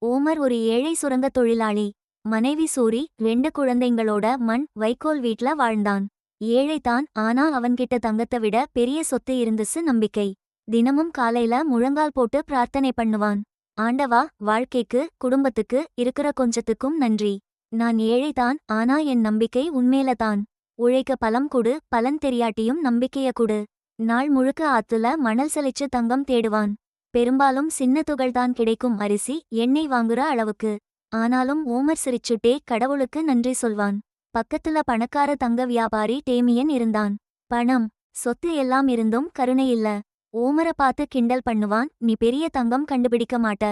ஓமர் ஒரு ஏழை சுரங்கத் தொழிலாளி. மனைவி சூரி, 2 குழந்தைங்களோட மண் வைக்கோல் வீட்ல வாழ்ந்தான். ஏழைதான், ஆனா அவன்கிட்ட தங்கத்தை விட பெரிய சொத்து இருந்துச்சு, நம்பிக்கை. தினமும் காலையில முழங்கால் போட்டு பிரார்த்தனை பண்ணுவான். ஆண்டவா, வாழ்க்கைக்கு, குடும்பத்துக்கு இருக்கிற கொஞ்சத்துக்கும் நன்றி. நான் ஏழைதான், ஆனா என் நம்பிக்கை உன்மேல தான். உழைக்க பலம் கொடு, பலன் தெரியாட்டியும் நம்பிக்கைய குடு. நாள் முழுக்க ஆத்துல மணல் சலிச்சு தங்கம் தேடுவான். பெரும்பாலும் சின்ன துகள்தான் கிடைக்கும், அரிசி எண்ணெய் வாங்குற அளவுக்கு. ஆனாலும் ஓமர் சிரிச்சுட்டே கடவுளுக்கு நன்றி சொல்வான். பக்கத்துல பணக்கார தங்க வியாபாரி டேமியன் இருந்தான். பணம், சொத்து எல்லாம் இருந்தும் கருணை இல்ல. ஓமர பார்த்து கிண்டல் பண்ணுவான், நீ பெரிய தங்கம் கண்டுபிடிக்க மாட்ட.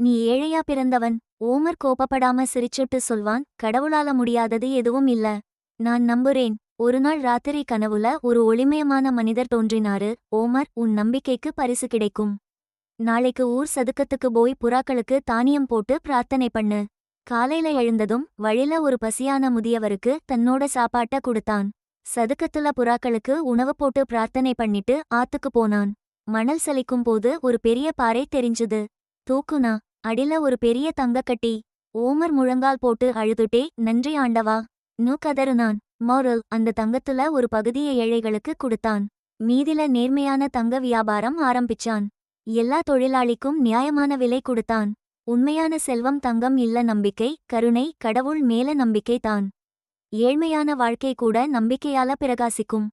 நீ ஏழையா பிறந்தவன். ஓமர் கோபப்படாம சிரிச்சுட்டு சொல்வான், கடவுளால முடியாதது எதுவும் இல்ல. நான் நம்புறேன். ஒருநாள் ராத்திரி கனவுல ஒரு ஒளிமயமான மனிதர் தோன்றினாரு. ஓமர், உன் நம்பிக்கைக்கு பரிசு கிடைக்கும். நாளைக்கு ஊர் சதுக்கத்துக்கு போய் புறாக்களுக்கு தானியம் போட்டு பிரார்த்தனை பண்ணு. காலையில எழுந்ததும் வழில ஒரு பசியான முதியவருக்கு தன்னோட சாப்பாட்ட குடுத்தான். சதுக்கத்துல புறாக்களுக்கு உணவு போட்டு பிரார்த்தனை பண்ணிட்டு ஆத்துக்கு போனான். மணல் சலிக்கும் போது ஒரு பெரிய பாறை தெரிஞ்சுது. தூக்குனா, அடில ஒரு பெரிய தங்கக்கட்டி. ஓமர் முழங்கால் போட்டு அழுதுட்டே, நன்றி ஆண்டவா நு கதறுனான். மோரல், அந்த தங்கத்துல ஒரு பகுதியை ஏழைகளுக்கு குடுத்தான். மீதில நேர்மையான தங்க வியாபாரம் ஆரம்பிச்சான். எல்லா தொழிலாளிக்கும் நியாயமான விலை கொடுத்தான். உண்மையான செல்வம் தங்கம் இல்ல, நம்பிக்கை, கருணை, கடவுள் மேல நம்பிக்கை தான். ஏழ்மையான வாழ்க்கை கூட நம்பிக்கையால பிரகாசிக்கும்.